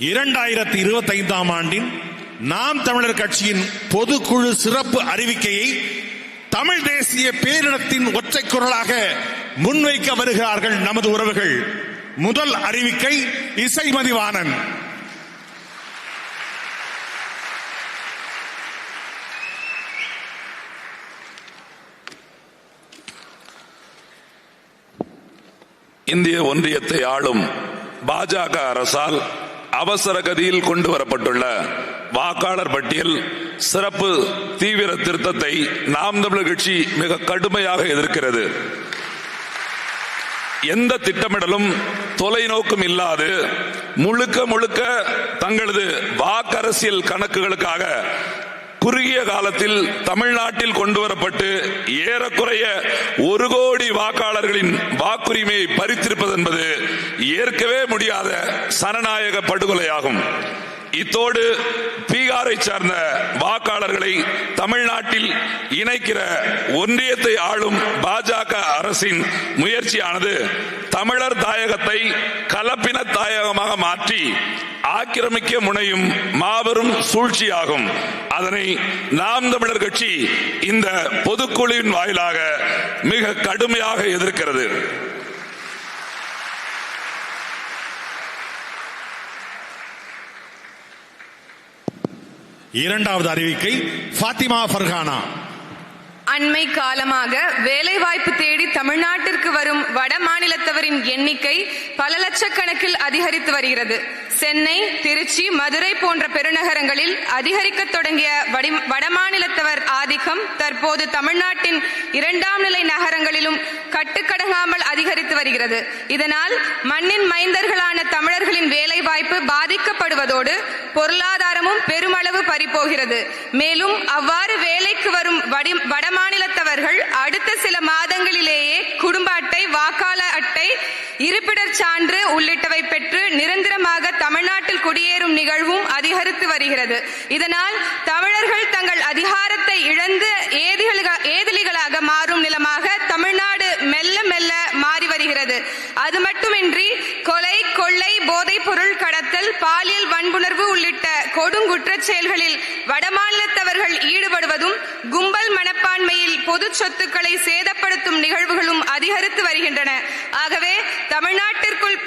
2025ஆம் ஆண்டின் நாம் தமிழர் கட்சியின் பொதுக்குழு சிறப்பு அறிவிக்கையை தமிழ் தேசிய பேரினத்தின் ஒற்றை குரலாக முன்வைக்க வருகிறார்கள் நமது உறவுகள். முதல் அறிவிக்கை இசைமதிவாணன். இந்திய ஒன்றியத்தை ஆளும் பாஜக அரசால் அவசர கதியில் கொண்டு வரப்பட்டுள்ள வாக்காளர் பட்டியல் சிறப்பு தீவிர திருத்தத்தை நாம் தமிழர் கட்சி மிக கடுமையாக எதிர்க்கிறது. எந்த திட்டமிடலும் தொலைநோக்கும் இல்லாது முழுக்க முழுக்க தங்களது வாக்கரசியல் கணக்குகளுக்காக குறுகிய காலத்தில் தமிழ்நாட்டில் கொண்டு வரப்பட்டு ஏறக்குறைய 1 கோடி வாக்காளர்களின் வாக்குரிமையை பறித்திருப்பது என்பது ஏற்கவே முடியாத சனநாயக படுகொலையாகும். இத்தோடு பீகாரை சார்ந்த வாக்காளர்களை தமிழ்நாட்டில் இணைக்கிற ஒன்றியத்தை ஆளும் பாஜக அரசின் முயற்சியானது தமிழர் தாயகத்தை கலப்பின தாயகமாக மாற்றி ஆக்கிரமிக்க முனையும் மாபெரும் சூழ்ச்சியாகும். அதனை நாம் தமிழர் கட்சி இந்த பொதுக்குழுவின் வாயிலாக மிக கடுமையாக எதிர்க்கிறது. இரண்டாவது அறிவிக்கை ஃபாத்திமா ஃபர்ஹானா. அண்மை காலமாக வேலைவாய்ப்பு தேடி தமிழ்நாட்டிற்கு வரும் வட மாநிலத்தவரின் எண்ணிக்கை பல லட்சக்கணக்கில் அதிகரித்து வருகிறது. சென்னை, திருச்சி, மதுரை போன்ற பெருநகரங்களில் அதிகரிக்க தொடங்கிய வடமாநிலத்தவர் ஆதிக்கம் தற்போது தமிழ்நாட்டின் 2ஆம் நிலை நகரங்களிலும் கட்டுக்கடங்காமல் அதிகரித்து வருகிறது. இதனால் மண்ணின் மைந்தர்களான தமிழர்களின் வேலைவாய்ப்பு பாதிக்கப்படுவதோடு பொருளாதாரமும் பெருமளவு பறிபோகிறது. மேலும் அவ்வாறு வேலைக்கு வரும் வடமாநிலத்தவர்கள் அடுத்த சில மாதங்களிலேயே குடும்ப அட்டை, வாக்காளர் அட்டை, இருப்பிடச் சான்று உள்ளிட்டவை பெற்று நிரந்தரமாக தமிழ்நாட்டில் குடியேறும் நிகழ்வும் அதிகரித்து வருகிறது. இதனால் தமிழர்கள் தங்கள் அதிகாரத்தை இழந்து ஏதிலிகளாக மாறும் நிலமாக தமிழ்நாடு மெல்ல மெல்ல மாறி வருகிறது. அது மட்டுமின்றி கொலை, கொள்ளை, போதைப் பொருள் கடத்தல், பாலியல் வன்புணர்வு உள்ளிட்ட கொடுங்குற்றச் செயல்களில் வடமாநிலத்தவர்கள் ஈடுபடுவதும் கும்பல் மனப்பான்மையில் பொது சொத்துக்களை சேதப்படுத்தும் நிகழ்வுகளும் அதிகரித்து வருகின்றன. ஆகவே தமிழ்நாட்டிற்குள்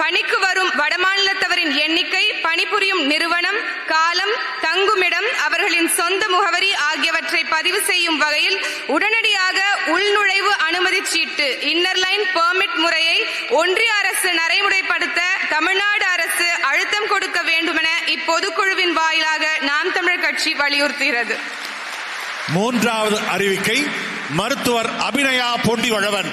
பணிக்கு வரும் வடமாநிலத்தவரின் எண்ணிக்கை, பணிபுரியும் நிறுவனம், காலம், தங்குமிடம், அவர்களின் சொந்த முகவரி ஆகியவற்றை பதிவு செய்யும் வகையில் உடனடியாக உள்நுழைவு அனுமதி சீட்டு இன்னர்லைன் பெர்மிட் முறையை ஒன்றிய அரசு நடைமுறைப்படுத்த தமிழ்நாடு அரசு அழுத்தம் கொடுக்க வேண்டுமென இப்பொதுக்குழுவின் வாயிலாக நாம் தமிழர் கட்சி வலியுறுத்துகிறது. மூன்றாவது அறிவிக்கை மருத்துவர் அபிநயா பொண்டிவழவன்.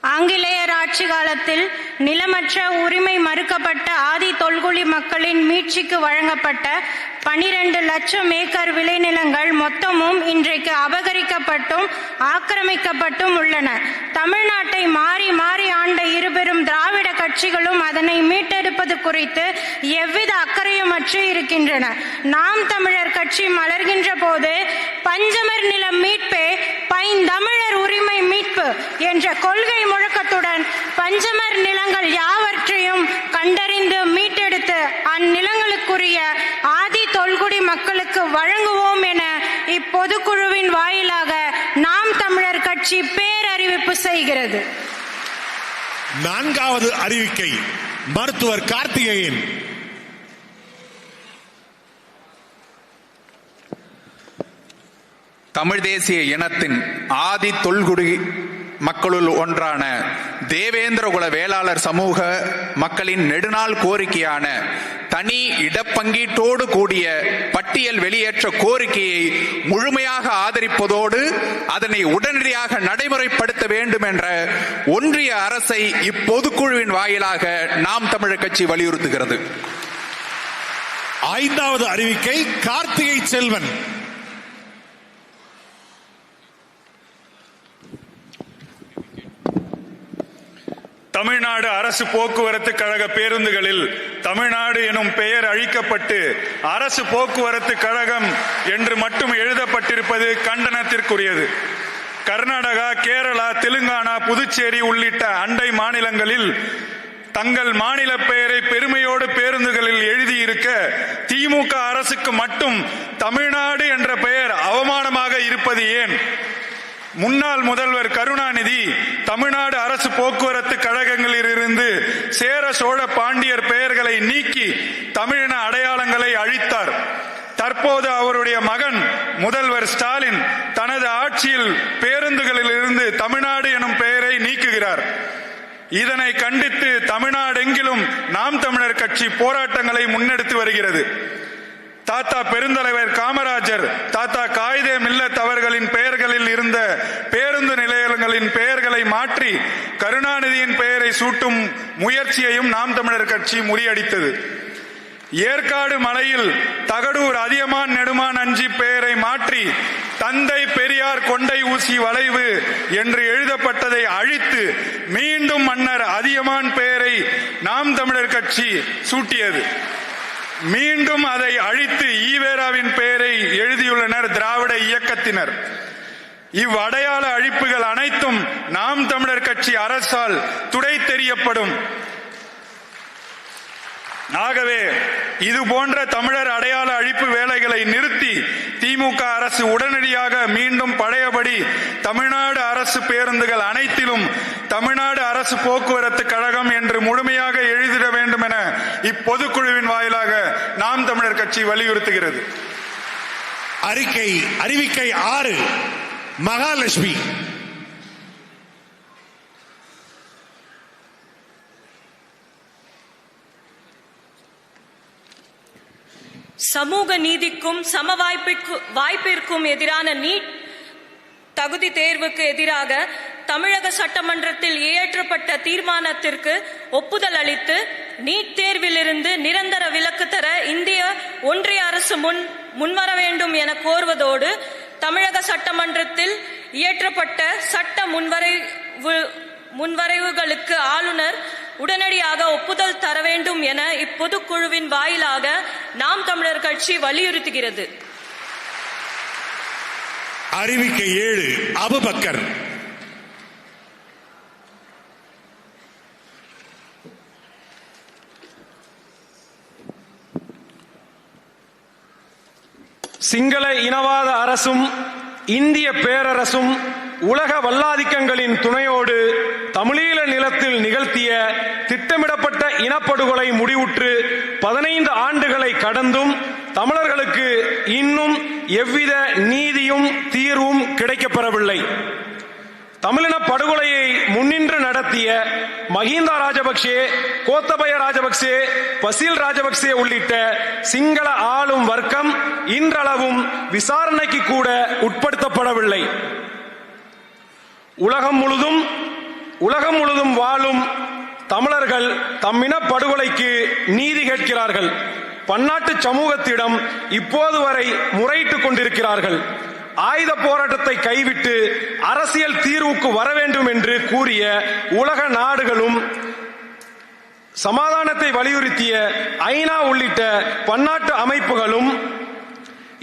ஆங்கிலேயர் ஆட்சி காலத்தில் நிலமற்ற உரிமை மறுக்கப்பட்ட ஆதி தொல்குடி மக்களின் மீட்சிக்கு வழங்கப்பட்ட 12 லட்சம் ஏக்கர் விளைநிலங்கள் மொத்தமும் இன்றைக்கு அபகரிக்கப்பட்டும் ஆக்கிரமிக்கப்பட்டும் உள்ளன. தமிழ்நாட்டை மாறி மாறி ஆண்ட இருபெரும் திராவிட கட்சிகளும் அதனை மீட்டெடுப்பது குறித்து எவ்வித அக்கறையுமற்று இருக்கின்றன. நாம் தமிழர் கட்சி மலர்கின்ற போது பஞ்சமர் நிலம் மீட்பே பைந்தமிழர் உரிமை மீட்பு என்ற கொள்கை முழக்கத்துடன் பஞ்சமர் நிலங்கள் யாவற்றையும் கண்டறிந்து மீட்டெடுத்து அந்நிலங்களுக்குரிய ஆதி தொல்குடி மக்களுக்கு வழங்குவோம் என இப்பொதுக்குழுவின் வாயிலாக நாம் தமிழர் கட்சி பேரறிவிப்பு செய்கிறது. நான்காவது அறிவிக்கை மருத்துவர் கார்த்திகேயன். தமிழ் தேசிய இனத்தின் ஆதி தொல்குடி மக்களுள் ஒன்றான தேவேந்திரகுல வேளாளர் சமூக மக்களின் நெடுநாள் கோரிக்கையான தனி இடப்பங்கீட்டோடு கூடிய பட்டியல் வெளியேற்ற கோரிக்கையை முழுமையாக ஆதரிப்பதோடு அதனை உடனடியாக நடைமுறைப்படுத்த வேண்டும் என்ற ஒன்றிய அரசை இப்பொதுக்குழுவின் வாயிலாக நாம் தமிழர் கட்சி வலியுறுத்துகிறது. ஐந்தாவது அறிவிக்கை கார்த்திகை செல்வன். தமிழ்நாடு அரசு போக்குவரத்து கழக பேருந்துகளில் தமிழ்நாடு எனும் பெயர் அழிக்கப்பட்டு அரசு போக்குவரத்து கழகம் என்று மட்டும் எழுதப்பட்டிருப்பது கண்டனத்திற்குரியது. கர்நாடகா, கேரளா, தெலுங்கானா, புதுச்சேரி உள்ளிட்ட அண்டை மாநிலங்களில் தங்கள் மாநில பெயரை பெருமையோடு பேருந்துகளில் எழுதியிருக்க திமுக அரசுக்கு மட்டும் தமிழ்நாடு என்ற பெயர் அவமானமாக இருப்பது ஏன்? முன்னாள் முதல்வர் கருணாநிதி தமிழ்நாடு அரசு போக்குவரத்து கழகங்களிலிருந்து சேர, சோழ, பாண்டியர் பெயர்களை நீக்கி தமிழின அடையாளங்களை அழித்தார். தற்போது அவருடைய மகன் முதல்வர் ஸ்டாலின் தனது ஆட்சியில் பேருந்துகளில் இருந்து தமிழ்நாடு எனும் பெயரை நீக்குகிறார். இதனை கண்டித்து தமிழ்நாடெங்கிலும் நாம் தமிழர் கட்சி போராட்டங்களை முன்னெடுத்து வருகிறது. தாத்தா பெருந்தலைவர் காமராஜர், தாத்தா காயிதே மில்லத் அவர்களின் பெயர்களில் இருந்த பேருந்து நிலையங்களின் பெயர்களை மாற்றி கருணாநிதியின் பெயரை சூட்டும் முயற்சியையும் நாம் தமிழர் கட்சி முறியடித்தது. ஏற்காடு மலையில் தகடூர் அதியமான் நெடுமான் அஞ்சி பெயரை மாற்றி தந்தை பெரியார் கொண்டை ஊசி வளைவு என்று எழுதப்பட்டதை அழித்து மீண்டும் மன்னர் அதியமான் பெயரை நாம் தமிழர் கட்சி சூட்டியது. மீண்டும் அதை அழித்து ஈவேராவின் பெயரை எழுதியுள்ளனர் திராவிட இயக்கத்தினர். இவ்வடையாள அழிப்புகள் அனைத்தும் நாம் தமிழர் கட்சி அரசால் துடை தெரியப்படும். ஆகவே இது போன்ற தமிழர் அடையாள அழிப்பு வேலைகளை நிறுத்தி திமுக அரசு உடனடியாக மீண்டும் பழையபடி தமிழ்நாடு அரசு பேருந்துகள் அனைத்திலும் தமிழ்நாடு அரசு போக்குவரத்து கழகம் என்று முழுமையாக எழுதிட வேண்டும் என இப்பொதுக்குழுவின் வாயிலாக நாம் தமிழர் கட்சி வலியுறுத்துகிறது. அறிவிக்கை 6 மகாலட்சுமி. சமூக நீதிக்கும் சம வாய்ப்பிற்கும் எதிரான நீட் தகுதி தேர்வுக்கு எதிராக தமிழக சட்டமன்றத்தில் இயற்றப்பட்ட தீர்மானத்திற்கு ஒப்புதல் அளித்து நீட் தேர்விலிருந்து நிரந்தர விலக்கு தர இந்திய ஒன்றிய அரசு முன்வர வேண்டும் என கோருவதோடு தமிழக சட்டமன்றத்தில் இயற்றப்பட்ட சட்ட முன்வரைவுகளுக்கு ஆளுநர் உடனடியாக ஒப்புதல் தர வேண்டும் என இப்பொதுக்குழுவின் வாயிலாக நாம் தமிழர் கட்சி வலியுறுத்துகிறது. அறிவிக்கை 7 அபுபக்கர். சிங்கள இனவாத அரசும் இந்திய பேரரசும் உலக வல்லாதிக்கங்களின் துணையோடு தமிழீழ நிலத்தில் நிகழ்த்திய திட்டமிடப்பட்ட இனப்படுகொலை முடிவுற்று 15 ஆண்டுகளை கடந்தும் தமிழர்களுக்கு இன்னும் எவ்வித நீதியும் தீர்வும் கிடைக்கப்பெறவில்லை. தமிழின படுகொலையை முன்னின்று நடத்திய மஹிந்தா ராஜபக்சே, கோத்தபய ராஜபக்சே, பசில் ராஜபக்சே உள்ளிட்ட சிங்கள ஆளும் வர்க்கம் இன்றளவும் விசாரணைக்கு கூட உட்படுத்தப்படவில்லை. உலகம் முழுதும் வாழும் தமிழர்கள் தம்மின படுகொலைக்கு நீதி கேட்கிறார்கள். பன்னாட்டு சமூகத்திடம் இப்போது வரை முறையிட்டுக் கொண்டிருக்கிறார்கள். ஆயுத போராட்டத்தை கைவிட்டு அரசியல் தீர்வுக்கு வர வேண்டும் என்று கூறிய உலக நாடுகளும் சமாதானத்தை வலியுறுத்திய ஐநா உள்ளிட்ட பன்னாட்டு அமைப்புகளும்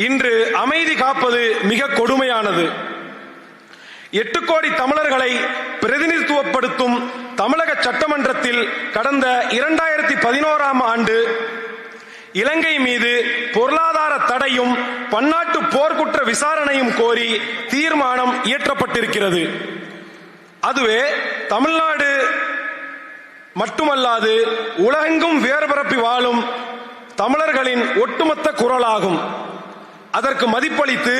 இன்று அமைதி காப்பது மிக கொடுமையானது. 8 கோடி தமிழர்களை பிரதிநிதித்துவப்படுத்தும் தமிழக சட்டமன்றத்தில் கடந்த 2011ஆம் ஆண்டு இலங்கை மீது பொருளாதார தடையும் பன்னாட்டு போர்க்குற்ற விசாரணையும் கோரி தீர்மானம் இயற்றப்பட்டிருக்கிறது. அதுவே தமிழ்நாடு மட்டுமல்லாது உலகெங்கும் வேறுபரப்பி வாழும் தமிழர்களின் ஒட்டுமொத்த குரலாகும். அதற்கு மதிப்பளித்து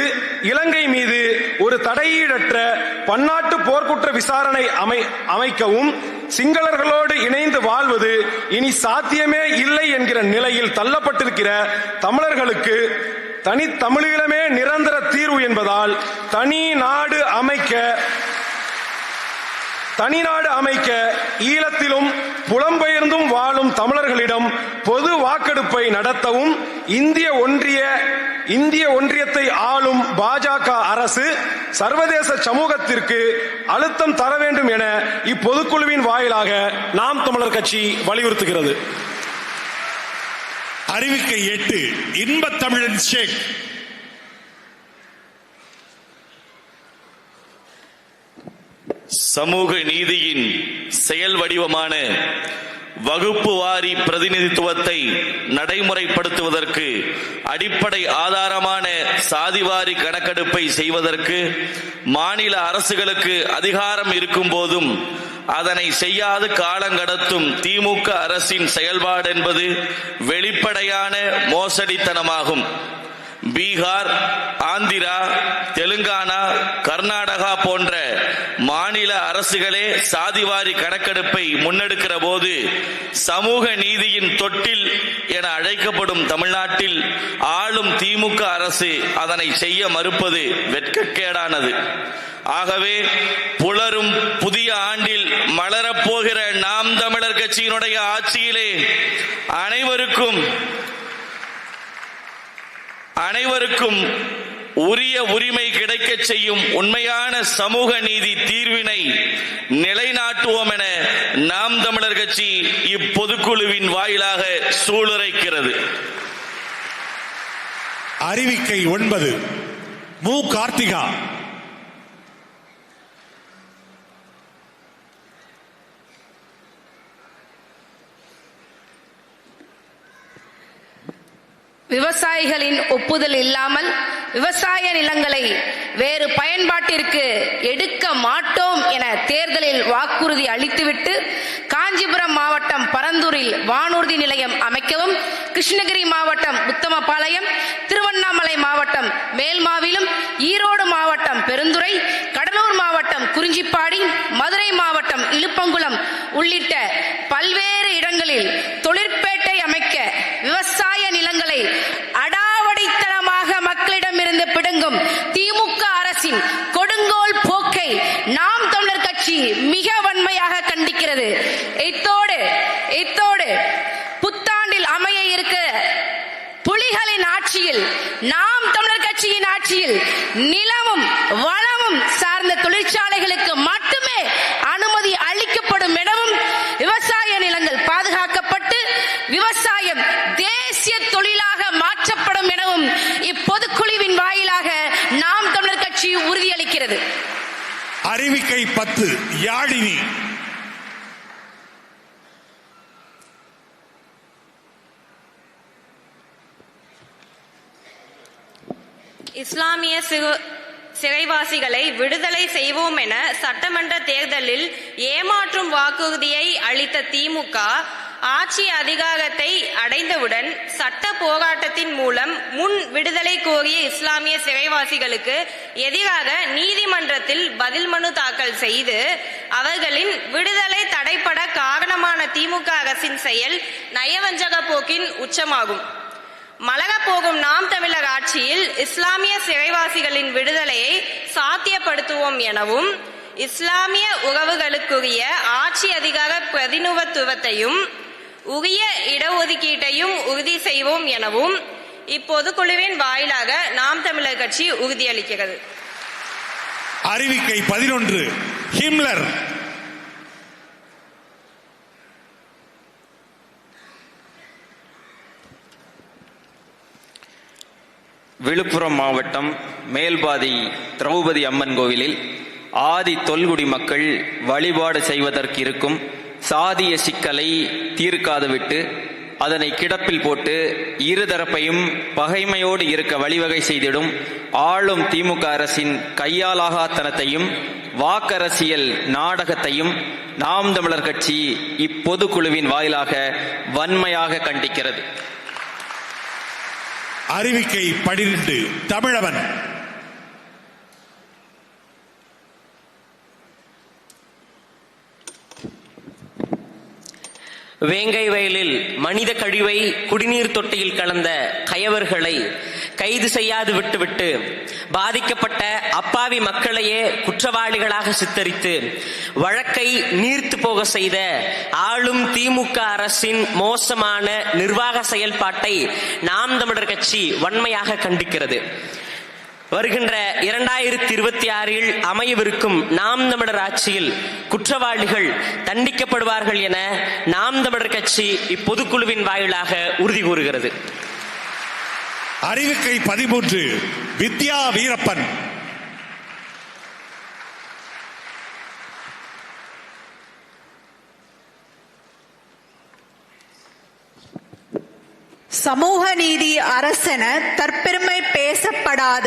இலங்கை மீது ஒரு தடையீடற்ற பன்னாட்டு போர்க்குற்ற விசாரணை அமைக்கவும் சிங்களர்களோடு இணைந்து வாழ்வது இனி சாத்தியமே இல்லை என்கிற நிலையில் தள்ளப்பட்டிருக்கிற தமிழர்களுக்கு தனித்தமிழீழமே நிரந்தர தீர்வு என்பதால் தனி நாடு அமைக்க ஈழத்திலும் புலம்பெயர்ந்தும் வாழும் தமிழர்களிடம் பொது வாக்கெடுப்பை நடத்தவும் இந்திய ஒன்றிய இந்திய ஒன்றியத்தை ஆளும் பாஜக அரசு சர்வதேச சமூகத்திற்கு அழுத்தம் தர வேண்டும் என இப்பொதுக்குழுவின் வாயிலாக நாம் தமிழர் கட்சி வலியுறுத்துகிறது. அறிவிக்கை 8 இன்பத் தமிழன் ஷேக். சமூக நீதியின் செயல் வடிவமான வகுப்பு வாரி பிரதிநிதித்துவத்தை நடைமுறைப்படுத்துவதற்கு அடிப்படை ஆதாரமான சாதிவாரி கணக்கெடுப்பை செய்வதற்கு மாநில அரசுகளுக்கு அதிகாரம் இருக்கும் போதும் அதனை செய்யாது காலங்கடத்தும் திமுக அரசின் செயல்பாடு என்பது வெளிப்படையான மோசடித்தனமாகும். பீகார், ஆந்திரா, தெலுங்கானா, கர்நாடகா போன்ற மாநில அரசுகளே சாதிவாரி கணக்கெடுப்பை முன்னெடுக்கிற போது சமூக நீதியின் தொட்டில் என அழைக்கப்படும் தமிழ்நாட்டில் ஆளும் திமுக அரசு அதனை செய்ய மறுப்பது வெட்கக்கேடானது. ஆகவே புலரும் புதிய ஆண்டில் மலரப்போகிற நாம் தமிழர் கட்சியினுடைய ஆட்சியிலே அனைவருக்கும் உரிய உரிமை கிடைக்க செய்யும் உண்மையான சமூக நீதி தீர்வினை நிலைநாட்டுவோம் என நாம் தமிழர் கட்சி இப்பொதுக்குழுவின் வாயிலாக சூளுரைக்கிறது. அறிவிக்கை 9 மு. கார்த்திகா. விவசாயிகளின் ஒப்புதல் இல்லாமல் விவசாய நிலங்களை வேறு பயன்பாட்டிற்கு எடுக்க மாட்டோம் என தேர்தலில் வாக்குறுதி அளித்துவிட்டு காஞ்சிபுரம் மாவட்டம் பரந்தூரில் வானூர்தி நிலையம் அமைக்கவும், கிருஷ்ணகிரி மாவட்டம் உத்தமபாளையம், திருவண்ணாமலை மாவட்டம் மேல்மாவிலும், ஈரோடு மாவட்டம் பெருந்துறை, கடலூர் மாவட்டம் குறிஞ்சிப்பாடி, மதுரை மாவட்டம் இலுப்பங்குளம் உள்ளிட்ட பல்வேறு இடங்களில் தொழிற்பேட்டை அமைக்க விவசாய நிலங்களை அடாவடித்தனமாக மக்களிடமிருந்து பிடுங்கும் திமுக அரசின் கொடுங்கோல் போக்கை நாம் தமிழர் கட்சி மிக வன்மையாக கண்டிக்கிறது. இத்தோடு புத்தாண்டில் அமைய இருக்க புலிகளின் ஆட்சியில் நாம் தமிழர் கட்சியின் ஆட்சியில் நிலமும் வளமும் சார்ந்த தொழிற்சாலைகளுக்கு மட்டுமே அனுமதி அளிக்கப்படும் எனவும், விவசாய நிலங்கள் பாதுகாக்கப்பட்டு விவசாயம் தேசிய தொழிலாக மாற்றப்படும் எனவும் இப்பொதுக்குழுவின் வாயிலாக நாம் தமிழர் கட்சி உறுதியளிக்கிறது. அறிவிக்கை 10 யாழினி. இஸ்லாமிய சிறைவாசிகளை விடுதலை செய்வோம் என சட்டமன்ற தேர்தலில் ஏமாற்றும் வாக்குறுதியை அளித்த திமுக ஆட்சி அதிகாரத்தை அடைந்தவுடன் சட்ட போராட்டத்தின் மூலம் முன் விடுதலை கோரிய இஸ்லாமிய சிறைவாசிகளுக்கு எதிராக நீதிமன்றத்தில் பதில் மனு தாக்கல் செய்து அவர்களின் விடுதலை தடைப்பட காரணமான திமுக அரசின் செயல் நயவஞ்சக போக்கின் உச்சமாகும். மலரப்போகும் நாம் தமிழர் ஆட்சியில் இஸ்லாமிய சிறைவாசிகளின் விடுதலையை சாத்தியப்படுத்துவோம் எனவும், இஸ்லாமிய உறவுகளுக்குரிய ஆட்சி அதிகார பிரதிநிதித்துவத்தையும் உரிய இடஒதுக்கீட்டையும் உறுதி செய்வோம் எனவும் இப்பொதுக்குழுவின் வாயிலாக நாம் தமிழர் கட்சி உறுதியளிக்கிறது. அறிவிக்கை 11 ஹிம்லர். விழுப்புரம் மாவட்டம் மேல்பாதி திரௌபதி அம்மன் கோவிலில் ஆதி தொல்குடி மக்கள் வழிபாடு செய்வதற்கு இருக்கும் சாதிய சிக்கலை தீர்க்காது விட்டு அதனை கிடப்பில் போட்டு இருதரப்பையும் பகைமையோடு இருக்க வழிவகை செய்திடும் ஆளும் திமுக அரசின் கையாலாகாத்தனத்தையும் வாக்கரசியல் நாடகத்தையும் நாம் தமிழர் கட்சி இப்பொதுக்குழுவின் வாயிலாக வன்மையாக கண்டிக்கிறது. அறிவிக்கை 12 தமிழவன். வேங்கை வயலில் மனித கழிவை குடிநீர் தொட்டியில் கலந்த கயவர்களை கைது செய்யாது விட்டுவிட்டு பாதிக்கப்பட்ட அப்பாவி மக்களையே குற்றவாளிகளாக சித்தரித்து வழக்கை நீர்த்து போக செய்த ஆளும் திமுக அரசின் மோசமான நிர்வாக செயல்பாட்டை நாம் தமிழர் கட்சி வன்மையாக கண்டிக்கிறது. வருகின்ற 2026 அமையவிருக்கும் நாம் தமிழர் ஆட்சியில் குற்றவாளிகள் தண்டிக்கப்படுவார்கள் என நாம் தமிழர் கட்சி இப்பொதுக்குழுவின் வாயிலாக உறுதி கூறுகிறது. அறிவிக்கை 13 வித்யா வீரப்பன். சமூக நீதி அரசென தற்பெருமை பேசப்படாத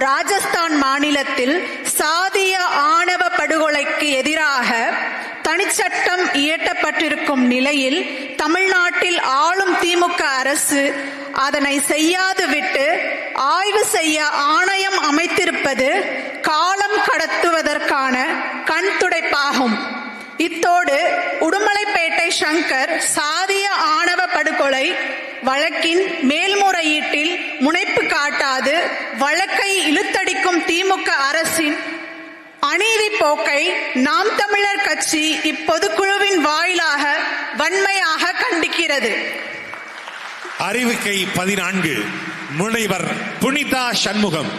ராஜஸ்தான் மாநிலத்தில் சாதிய ஆணவ படுகொலைக்கு எதிராக தனிச்சட்டம் இயற்றப்பட்டிருக்கும் நிலையில் தமிழ்நாட்டில் ஆளும் திமுக அரசு அதனை செய்யாது விட்டு ஆய்வு செய்ய ஆணையம் அமைத்திருப்பது காலம் கடத்துவதற்கான கண் துடைப்பாகும். இத்தோடு உடுமலைப்பேட்டை சங்கர் சாதிய ஆணவ படுகொலை வழக்கின் மேல்முறையீட்டில் முனைப்பு காட்டாது வழக்கை இழுத்தடிக்கும் திமுக அரசின் அநீதி போக்கை நாம் தமிழர் கட்சி இப்பொதுக்குழுவின் வாயிலாக வன்மையாக கண்டிக்கிறது. அறிவிக்கை 14 முனைவர் புனிதா சண்முகம்.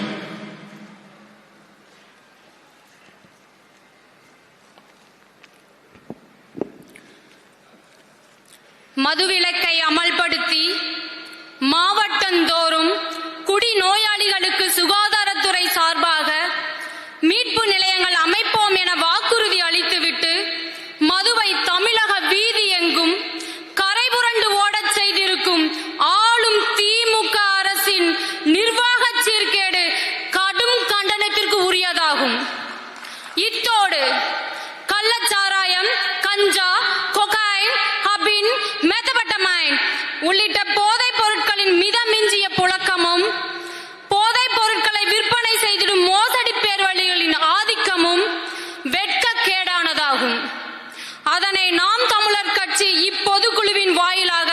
மதுவிலக்கை அமல்படுத்தி மாவட்டந்தோறும் குடிநோயாளிகளுக்கு சுகாதாரத்துறை சார்பாக மீட்பு நிலையங்கள் அமைப்போம் என வாக்குறுதி அளித்துவிட்டு மதுவை தமிழக வீதி எங்கும் கரைபுரண்டு ஓடச் செய்திருக்கும் ஆளும் திமுக அரசின் நிர்வாக சீர்கேடு கடும் கண்டனத்திற்கு உரியதாகும். இத்தோடு கள்ளச்சாராயம், கஞ்சா, கொகைன், ஹபின், மெத்தபட்டமைன் உள்ளிட்ட போதைப் பொருட்களின் மிதமிஞ்சிய புழக்கமும் போதைப் பொருட்களை விற்பனை செய்திடும் மோசடி பேர்வழிகளின் ஆதிக்கமும் வெட்கக்கேடானதாகும். அதனை நாம் தமிழர் கட்சி இப்பொதுக்குழுவின் வாயிலாக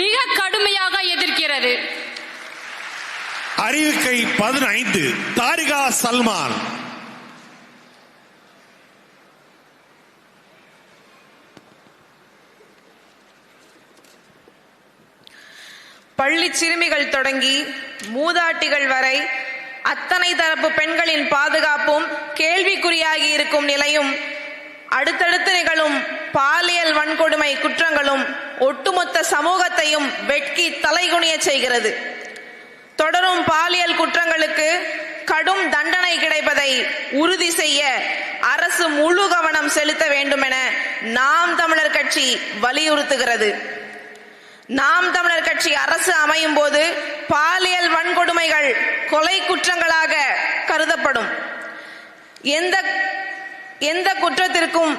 மிக கடுமையாக எதிர்க்கிறது. அறிவிக்கை 15 தாரிகா சல்மான். பள்ளி சிறுமிகள் தொடங்கி மூதாட்டிகள் வரை அத்தனை தரப்பு பெண்களின் பாதுகாப்பும் கேள்விக்குறியாகி இருக்கும் நிலையும் அடுத்தடுத்து நிகழும் பாலியல் வன்கொடுமை குற்றங்களும் ஒட்டுமொத்த சமூகத்தையும் வெட்கி தலைகுனிய செய்கிறது. தொடரும் பாலியல் குற்றங்களுக்கு கடும் தண்டனை கிடைப்பதை உறுதி செய்ய அரசு முழு கவனம் செலுத்த வேண்டும் என நாம் தமிழர் கட்சி வலியுறுத்துகிறது. நாம் தமிழர் கட்சி அரசு அமையும் போது பாலியல் வன்கொடுமைகள் கொலை குற்றங்களாக கருதப்படும். எந்த குற்றத்திற்கும்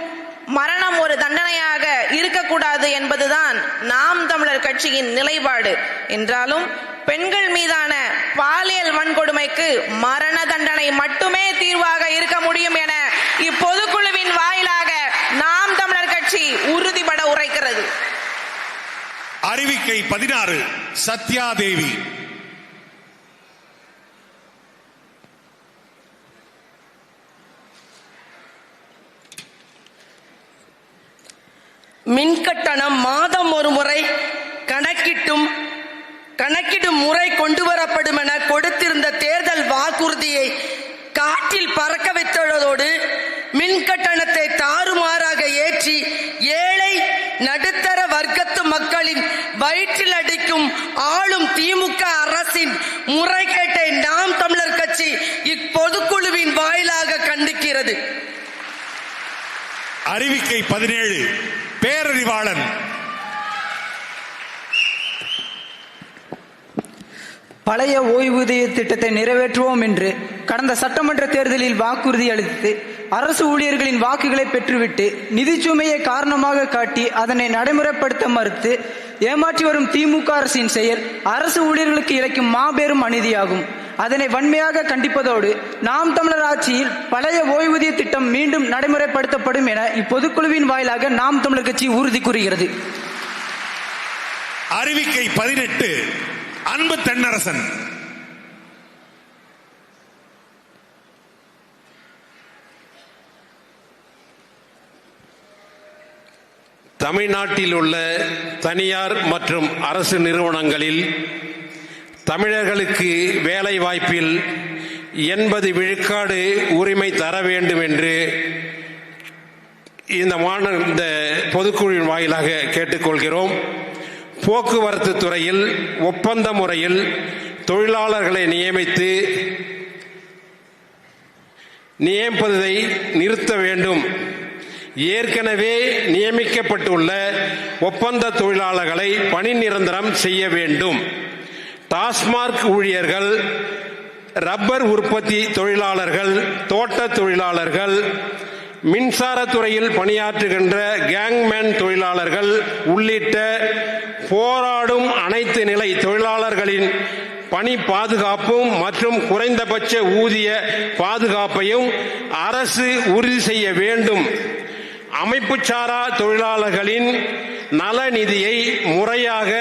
மரணம் ஒரு தண்டனையாக இருக்கக்கூடாது என்பதுதான் நாம் தமிழர் கட்சியின் நிலைப்பாடு என்றாலும் பெண்கள் மீதான பாலியல் வன்கொடுமைக்கு மரண தண்டனை மட்டுமே தீர்வாக இருக்க முடியும் என இப்பொதுக்குழுவின் வாயிலாக நாம் தமிழர் கட்சி உறுதிபட உரைக்கிறது. அறிவிக்கை 16 சத்யாதேவி. மின்கட்டணம் மாதம் ஒரு முறை கணக்கிடும் முறை கொண்டு வரப்படும் என கொடுத்திருந்த தேர்தல் வாக்குறுதியை காற்றில் பறக்க வைத்துள்ளதோடு மின்கட்டணத்தை தாறுமாறாக ஏற்றி ஏழை நடுத்தர வர்க்கத்து மக்களின் வயிற்றில் அடிக்கும் ஆளும் திமுக அரசின் முறைகேட்டை நாம் தமிழர் கட்சி இப்பொதுக்குழுவின் வாயிலாக கண்டிக்கிறது. அறிவிக்கை 17 பேரறிவாளன். பழைய ஓய்வூதிய திட்டத்தை நிறைவேற்றுவோம் என்று கடந்த சட்டமன்ற தேர்தலில் வாக்குறுதி அளித்து அரசு ஊழியர்களின் வாக்குகளை பெற்றுவிட்டு நிதிச்சுமையை காரணமாக காட்டி அதனை நடைமுறைப்படுத்த மறுத்து ஏமாற்றி வரும் திமுக அரசின் செயல் அரசு ஊழியர்களுக்கு இழைக்கும் மாபெரும் அநீதியாகும். அதனை வன்மையாக கண்டிப்பதோடு நாம் தமிழர் ஆட்சியில் பழைய ஓய்வூதிய திட்டம் மீண்டும் நடைமுறைப்படுத்தப்படும் என இப்பொதுக்குழுவின் வாயிலாக நாம் தமிழர் கட்சி உறுதி கூறுகிறது. அறிவிக்கை 18 அன்பு தென்னரசன். தமிழ்நாட்டில் உள்ள தனியார் மற்றும் அரசு நிறுவனங்களில் தமிழர்களுக்கு வேலை வாய்ப்பில் 80 விழுக்காடு உரிமை தர வேண்டும் என்று இந்த பொதுக்குழுவின் வாயிலாக கேட்டுக்கொள்கிறோம். போக்குவரத்து துறையில் ஒப்பந்த முறையில் தொழிலாளர்களை நியமிப்பதை நிறுத்த வேண்டும். ஏற்கனவே நியமிக்கப்பட்டுள்ள ஒப்பந்த தொழிலாளர்களை பணி நிரந்தரம் செய்ய வேண்டும். டாஸ்மாக் ஊழியர்கள், ரப்பர் உற்பத்தி தொழிலாளர்கள், தோட்ட தொழிலாளர்கள், மின்சாரத்துறையில் பணியாற்றுகின்ற கேங்மேன் தொழிலாளர்கள் உள்ளிட்ட போராடும் அனைத்து நிலை தொழிலாளர்களின் பணி பாதுகாப்பும் மற்றும் குறைந்தபட்ச ஊதிய பாதுகாப்பையும் அரசு உறுதி செய்ய வேண்டும். அமைப்புச்சாரா தொழிலாளர்களின் நல நிதியை முறையாக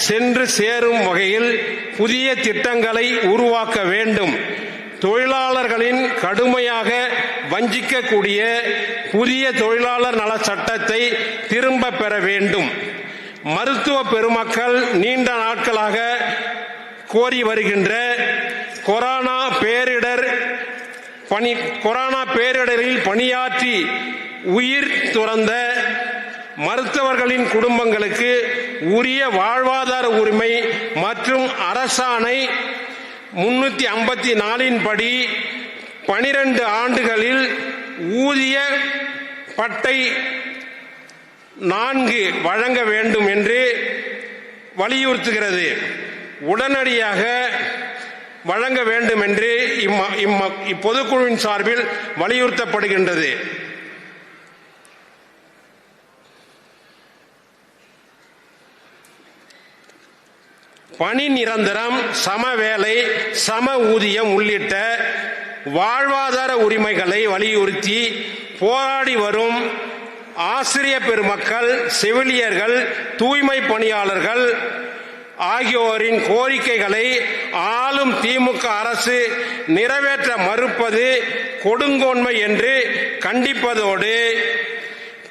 சென்று சேரும் வகையில் புதிய திட்டங்களை உருவாக்க வேண்டும். தொழிலாளர்களின் கடுமையாக வஞ்சிக்கக்கூடிய புதிய தொழிலாளர் நல சட்டத்தை திரும்ப பெற வேண்டும். மருத்துவ பெருமக்கள் நீண்ட நாட்களாக கோரி வருகின்ற கொரோனா பேரிடரில் பணியாற்றி உயிர் துறந்த மருத்துவர்களின் குடும்பங்களுக்கு உரிய வாழ்வாதார உரிமை மற்றும் அரசாணை 354 படி 12 ஆண்டுகளில் ஊதிய பட்டை 4 வழங்க வேண்டும் என்று வலியுறுத்துகிறது. உடனடியாக வழங்க வேண்டும் என்று இப்பொதுக்குழுவின் சார்பில் வலியுறுத்தப்படுகின்றது. பணி நிரந்தரம், சம வேலை, சம ஊதியம் உள்ளிட்ட வாழ்வாதார உரிமைகளை வலியுறுத்தி போராடி வரும் ஆசிரிய பெருமக்கள், செவிலியர்கள், தூய்மை பணியாளர்கள் ஆகியோரின் கோரிக்கைகளை ஆளும் திமுக அரசு நிறைவேற்ற மறுப்பது கொடுங்கோன்மை என்று கண்டிப்பதோடு,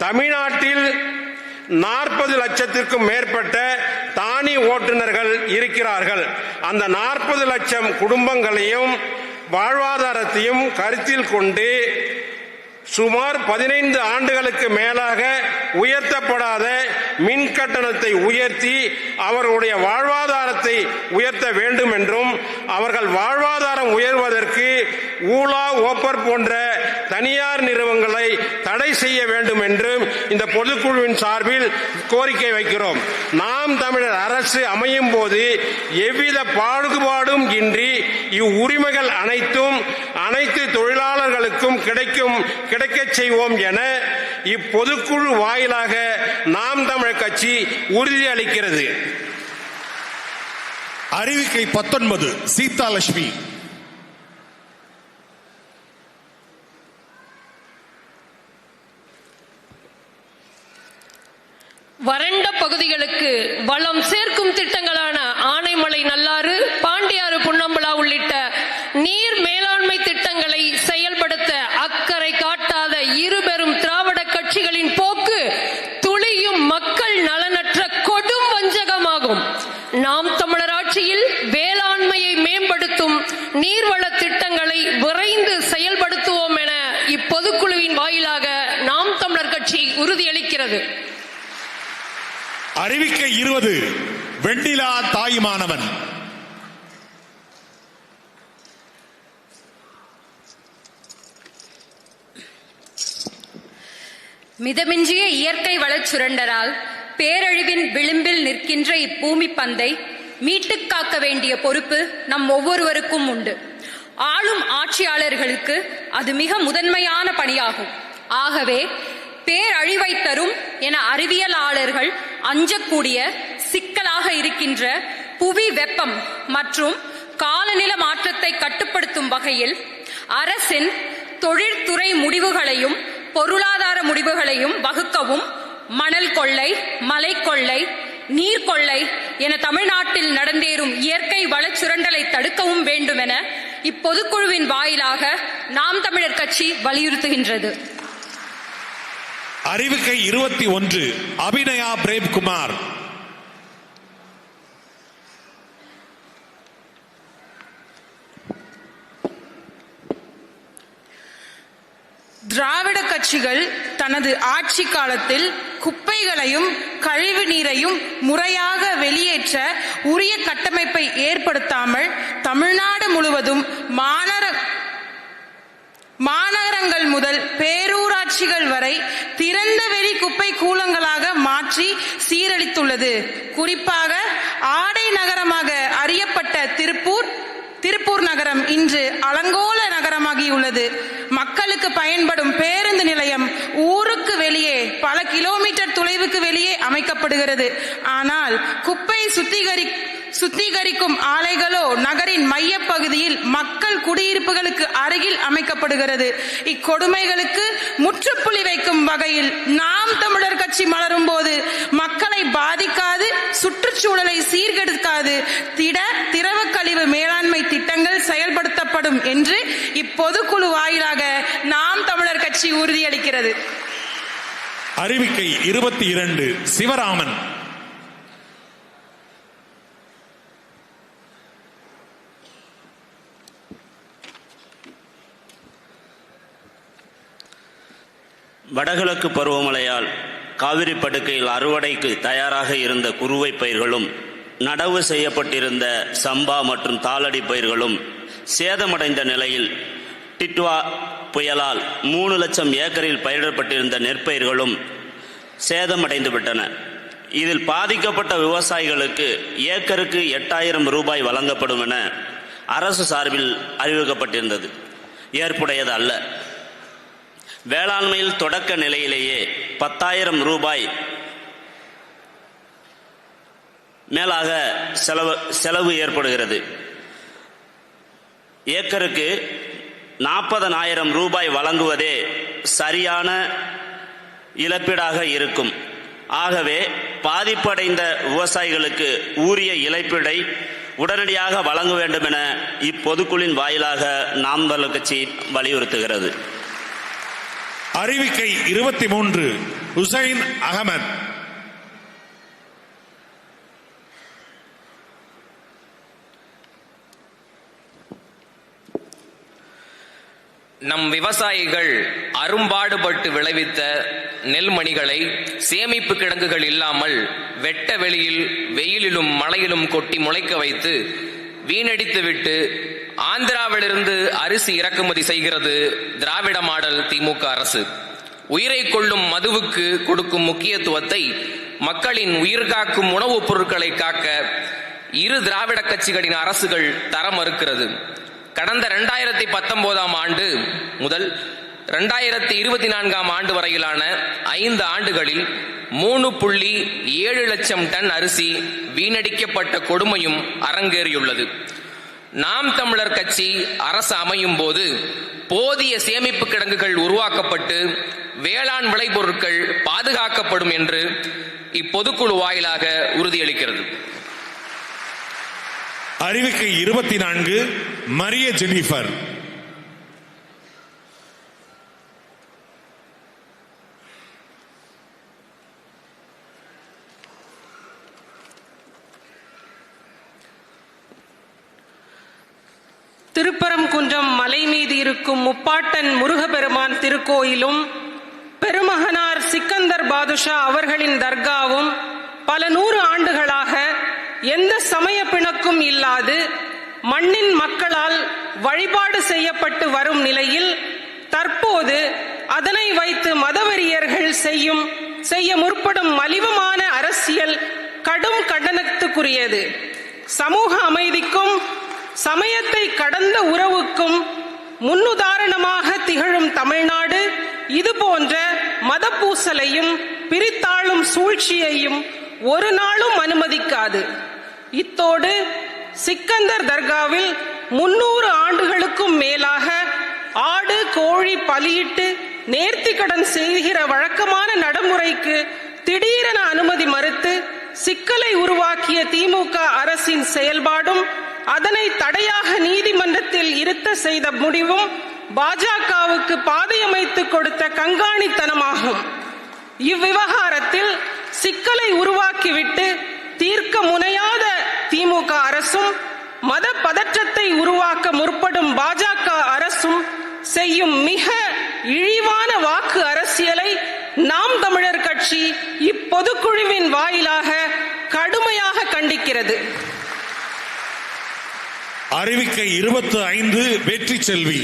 தமிழ்நாட்டில் 40 லட்சத்திற்கும் மேற்பட்ட தானி ஓட்டுநர்கள் இருக்கிறார்கள். அந்த 40 லட்சம் குடும்பங்களையும் வாழ்வாதாரத்தையும் கருத்தில் கொண்டு சுமார் 15 ஆண்டுகளுக்கு மேலாக உயர்த்தப்படாத மின் கட்டணத்தை உயர்த்தி அவர்களுடைய வாழ்வாதாரத்தை உயர்த்த வேண்டும் என்றும், அவர்கள் வாழ்வாதாரம் உயர்வதற்கு ஊலா, ஓப்பர் போன்ற தனியார் நிறுவனங்களை தடை செய்ய வேண்டும் என்றும் இந்த பொதுக்குழுவின் சார்பில் கோரிக்கை வைக்கிறோம். நாம் தமிழர் அரசு அமையும் போது எவ்வித பாகுபாடும் இன்றி இவ்வுரிமைகள் அனைத்து தொழிலாளர்களுக்கும் கிடைக்கச் செய்வோம் என இப்பொதுக்குழு வாயிலாக நாம் தமிழர் கட்சி உறுதியளிக்கிறது. அறிவிக்கை 19 சீதாலட்சுமி. வறண்ட பகுதிகளுக்கு வளம் சேர்க்கும் திட்டங்களான ஆனைமலை நல்லாறு, பாண்டியாறு புன்னம்பலா உள்ளிட்ட நீர் மேலாண்மை திட்டங்களை செயல்படுத்த அக்கறை காட்டாத இருபெரும் திராவிட கட்சிகளின் போக்கு துளியும் மக்கள் நலனற்ற கொடும் வஞ்சகமாகும். நாம் தமிழர் ஆட்சியில் வேளாண்மையை மேம்படுத்தும் நீர்வள திட்டங்களை விரைந்து செயல்படுத்துவோம் என இப்பொதுக்குழுவின் வாயிலாக நாம் தமிழர் கட்சி உறுதியளிக்கிறது. அறிவிக்கை 20 வெண்ணிலா தாயுமானவன். மிதமிஞ்சிய இயற்கை வளச் சுரண்டலால் பேரழிவின் விளிம்பில் நிற்கின்ற இப்பூமி பந்தை மீட்டுக் காக்க வேண்டிய பொறுப்பு நம் ஒவ்வொருவருக்கும் உண்டு. ஆளும் ஆட்சியாளர்களுக்கு அது மிக முதன்மையான பணியாகும். ஆகவே பேரழிவை தரும் என அறிவியலாளர்கள் அஞ்சக்கூடிய சிக்கலாக இருக்கின்ற புவி வெப்பம் மற்றும் காலநில மாற்றத்தை கட்டுப்படுத்தும் வகையில் அரசின் தொழில்துறை முடிவுகளையும் பொருளாதார முடிவுகளையும் வகுக்கவும் மணல் கொள்ளை, மலை கொள்ளை, நீர் கொள்ளை என தமிழ்நாட்டில் நடந்தேறும் இயற்கை வளச் சுரண்டலை தடுக்கவும் வேண்டும் என இப்பொதுக்குழுவின் வாயிலாக நாம் தமிழர் கட்சி வலியுறுத்துகின்றது. அறிவிக்கை 21 அபிநயா பிரேம்குமார். திராவிட கட்சிகள் தனது ஆட்சி காலத்தில் குப்பைகளையும் கழிவு நீரையும் முறையாக வெளியேற்ற உரிய கட்டமைப்பை ஏற்படுத்தாமல் தமிழ்நாடு முழுவதும் மாநகரங்கள் முதல் பேரூராட்சிகள் வரை திறந்த வெளி குப்பை கூலங்களாக மாற்றி சீரழித்துள்ளது. குறிப்பாக ஆடை நகரமாக அறியப்பட்ட திருப்பூர் நகரம் இன்று அலங்கோல நகரமாகியுள்ளது. மக்களுக்கு பயன்படும் பேருந்து நிலையம் ஊருக்கு வெளியே பல கிலோமீட்டர் தொலைவுக்கு வெளியே அமைக்கப்படுகிறது. ஆனால் குப்பை சுத்திகரிக்கும் ஆலைகளோ நகரின் மைய பகுதியில் மக்கள் குடியிருப்புகளுக்கு அருகில் அமைக்கப்படுகிறது. இக்கொடுமைகளுக்கு முற்றுப்புள்ளி வைக்கும் வகையில் நாம் தமிழர் கட்சி மலரும் போது மக்களை பாதிக்காது, சுற்றுச்சூழலை சீர்கெடுக்காது திரவ கழிவு மேலாண்மை திட்டங்கள் செயல்படுத்தப்படும் என்று இப்பொதுக்குழு வாயிலாக நாம் தமிழர் கட்சி உறுதியளிக்கிறது. அறிவிக்கை 22 சிவராமன். வடகிழக்கு பருவமழையால் காவிரி படுகையில் அறுவடைக்கு தயாராக இருந்த குறுவை பயிர்களும் நடவு செய்யப்பட்டிருந்த சம்பா மற்றும் தாளடி பயிர்களும் சேதமடைந்த நிலையில் டிட்வா புயலால் 3 லட்சம் ஏக்கரில் பயிரிடப்பட்டிருந்த நெற்பயிர்களும் சேதமடைந்து விட்டன. இதில் பாதிக்கப்பட்ட விவசாயிகளுக்கு ஏக்கருக்கு 8000 ரூபாய் வழங்கப்படும் என அரசு சார்பில் அறிவிக்கப்பட்டிருந்தது. ஏற்புடையது அல்ல. வேளாண்மையில் தொடக்க நிலையிலேயே 10,000 ரூபாய் மேலாக செலவு ஏற்படுகிறது. ஏக்கருக்கு 40,000 ரூபாய் வழங்குவதே சரியான இழப்பீடாக இருக்கும். ஆகவே பாதிப்படைந்த விவசாயிகளுக்கு உரிய இழப்பீடை உடனடியாக வழங்க வேண்டும் என இப்பொதுக்குழுவின் வாயிலாக நாம் தமிழர் கட்சி வலியுறுத்துகிறது. அறிவிக்கை 23 ஹுசைன் அகமது. நம் விவசாயிகள் அரும்பாடுபட்டு விளைவித்த நெல்மணிகளை சேமிப்பு கிடங்குகள் இல்லாமல் வெட்ட வெளியில் வெயிலிலும் மழையிலும் கொட்டி முளைக்க வைத்து வீணடித்துவிட்டு ஆந்திராவிலிருந்து அரிசி இறக்குமதி செய்கிறது திராவிட மாடல் திமுக அரசு. உயிரை கொள்ளும் மதுவுக்கு கொடுக்கும் முக்கியத்துவத்தை மக்களின் உயிர் காக்கும் உணவுப் பொருட்களை காக்க இரு திராவிட கட்சிகளின் அரசுகள் தர மறுக்கிறது. கடந்த 2019 ஆண்டு முதல் 2024 ஆண்டு வரையிலான 5 ஆண்டுகளில் 3.7 லட்சம் டன் அரிசி வீணடிக்கப்பட்ட கொடுமையும் அரங்கேறியுள்ளது. நாம் தமிழர் கட்சி அரசு அமையும் போது போதிய சேமிப்பு கிடங்குகள் உருவாக்கப்பட்டு வேளாண் விளைபொருட்கள் பாதுகாக்கப்படும் என்று இப்பொதுக்குழு வாயிலாக உறுதியளிக்கிறது. அறிவிக்கை 24 மரிய ஜெனிஃபர். திருப்பரங்குன்றம் மலை மீது இருக்கும் முப்பாட்டன் முருகப்பெருமான் திருக்கோயிலும் பெருமகனார் சிக்கந்தர் பாதுஷா அவர்களின் தர்காவும் பல 100 ஆண்டுகளாக எந்த சமய பிணக்கும் இல்லாது மண்ணின் மக்களால் வழிபாடு செய்யப்பட்டு வரும் நிலையில் தற்போது அதனை வைத்து மதவெறியர்கள் செய்ய முற்படும் மலிவமான அரசியல் கடும் கண்டனத்துக்குரியது. சமூக அமைதிக்கும் சமயத்தை கடந்த உறவுக்கும் முன்னுதாரணமாக திகழும் தமிழ்நாடு இதுபோன்ற மதப்பூசலையும் பிரித்தாளும் சூழ்ச்சியையும் ஒரு நாளும் அனுமதிக்காது. இத்தோடு சிக்கந்தர் தர்காவில் 300 ஆண்டுகளுக்கும் மேலாக ஆடு கோழி பலியிட்டு நேர்த்திக்கடன் செய்கிற வழக்கமான நடைமுறைக்கு திடீரென அனுமதி மறுத்து சிக்கலை உருவாக்கிய திமுக அரசின் செயல்பாடும் அதனை தடையாக நீதிமன்றத்தில் இருத்த செய்த முடிவும் பாஜகவுக்கு பாதையமைத்து கொடுத்த கண்காணித்தனமாகும். இவ்விவகாரத்தில் சிக்கலை உருவாக்கிவிட்டு தீர்க்க முனையாத திமுக அரசும் மத பதற்றத்தை உருவாக்க முற்படும் பாஜக அரசும் செய்யும் மிக இழிவான வாக்கு அரசியலை நாம் தமிழர் கட்சி இப்பொதுக்குழுவின் வாயிலாக கடுமையாக கண்டிக்கிறது. அறிவிக்கை 25 வெற்றி செல்வி.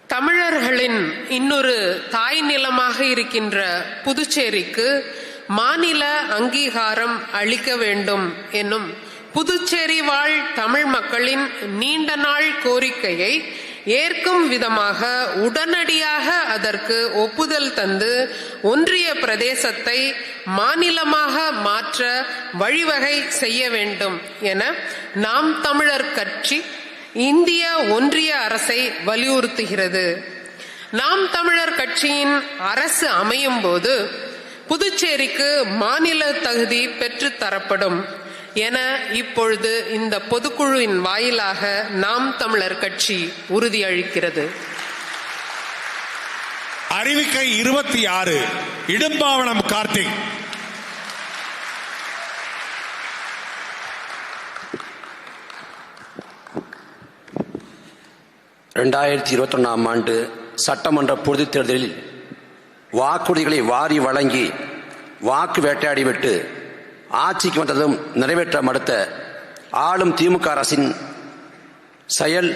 தமிழர்களின் இன்னொரு தாய் நிலமாக இருக்கின்ற புதுச்சேரிக்கு மாநில அங்கீகாரம் அளிக்க வேண்டும் என்னும் புதுச்சேரி வாழ் தமிழ் மக்களின் நீண்ட நாள் கோரிக்கையை ஏற்கும் விதமாக உடனடியாக அதற்கு ஒப்புதல் தந்து ஒன்றிய பிரதேசத்தை மாநிலமாக மாற்ற வழிவகை செய்ய வேண்டும் என நாம் தமிழர் கட்சி இந்திய ஒன்றிய அரசை வலியுறுத்துகிறது. நாம் தமிழர் கட்சியின் அரசு அமையும் போது புதுச்சேரிக்கு மாநில தகுதி பெற்று தரப்படும் என இப்பொழுது இந்த பொதுக்குழுவின் வாயிலாக நாம் தமிழர் கட்சி உறுதியளிக்கிறது. அறிவிக்கை 26 இடும்பாவனம் கார்த்திக். ஆண்டு சட்டமன்ற பொதுத் தேர்தலில் வாக்குறுதிகளை வாரி வழங்கி வாக்கு வேட்டையாடிவிட்டு ஆட்சிக்கு வந்ததும் நிறைவேற்ற மறுத்த ஆளும் திமுக அரசின் செயல்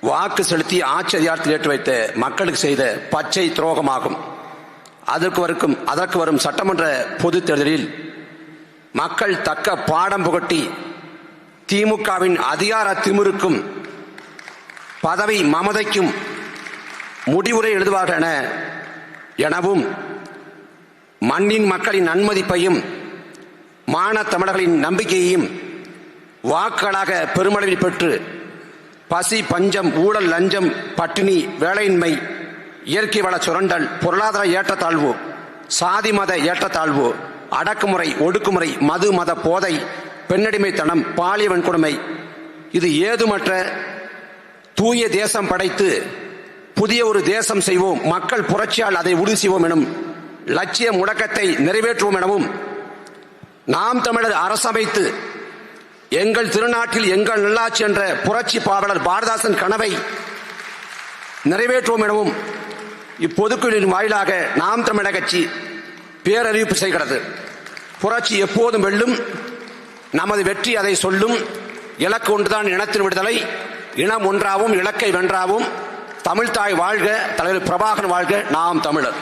வாக்கு செலுத்தி ஆட்சி அதிகாரத்தில் ஏற்றி வைத்த மக்களுக்கு செய்த பச்சை துரோகமாகும். அதற்கு வரும் சட்டமன்ற பொதுத் தேர்தலில் மக்கள் தக்க பாடம் புகட்டி திமுகவின் அதிகார திமிருக்கும் பதவி மமதைக்கும் முடிவுரை எழுதுவார்கள் எனவும் மண்ணின் மக்களின் நன்மதிப்பையும் மான தமிழர்களின் நம்பிக்கையையும் வாக்குகளாக பெருமளவில் பெற்று பசி பஞ்சம் ஊழல் லஞ்சம் பட்டினி வேலையின்மை இயற்கை வள சுரண்டல் பொருளாதார ஏற்றத்தாழ்வு சாதி மத ஏற்றத்தாழ்வு அடக்குமுறை ஒடுக்குமுறை மது மத போதை பெண்ணடிமைத்தனம் பாலிய வன்கொடுமை இது ஏதுமற்ற தூய தேசம் படைத்து புதிய ஒரு தேசம் செய்வோம் மக்கள் புரட்சியால் அதை உறுதி செய்வோம் எனும் லட்சிய முழக்கத்தை நிறைவேற்றுவோம் எனவும் நாம் தமிழர் அரசமைத்து எங்கள் திருநாட்டில் எங்கள் நல்லாட்சி என்ற புரட்சி பாவலர் பாரதாசன் கனவை நிறைவேற்றுவோம் எனவும் இப்பொதுக்குழுவின் வாயிலாக நாம் தமிழர் கட்சி பேரறிவிப்பு செய்கிறது. புரட்சி எப்போதும் வெல்லும், நமது வெற்றி அதை சொல்லும். இலக்கு ஒன்றுதான் இனத்தின் விடுதலை, இனம் ஒன்றாவும் இலக்கை வென்றாவும். தமிழ்தாய் வாழ்க, தலைவர் பிரபாகரன் வாழ்க, நாம் தமிழர்.